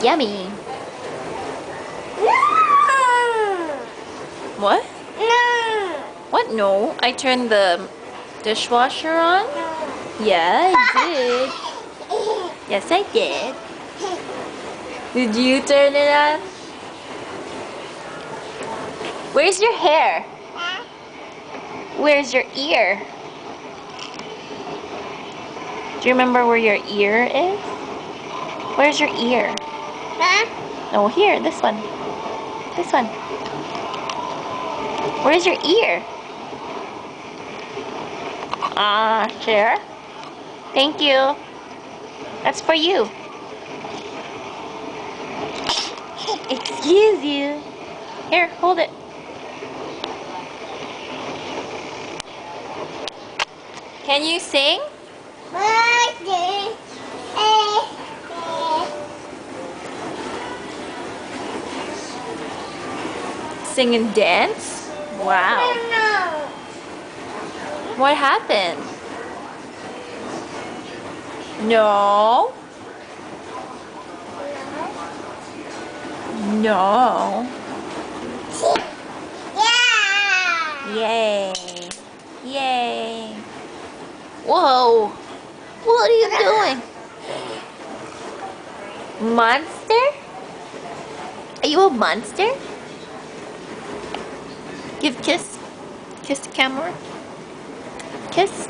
Yummy. No. What? No. What? No. I turned the dishwasher on? No. Yeah, I did. Yes, I did. Did you turn it on? Where's your hair? Where's your ear? Do you remember where your ear is? Where's your ear? Oh, here, this one. This one. Where's your ear? Share. Thank you. That's for you. Excuse you. Here, hold it. Can you sing? Sing and dance? Wow. What happened? No. No. Yeah. Yay. Yay. Whoa. What are you doing? Monster? Are you a monster? Give kiss. Kiss the camera. Kiss.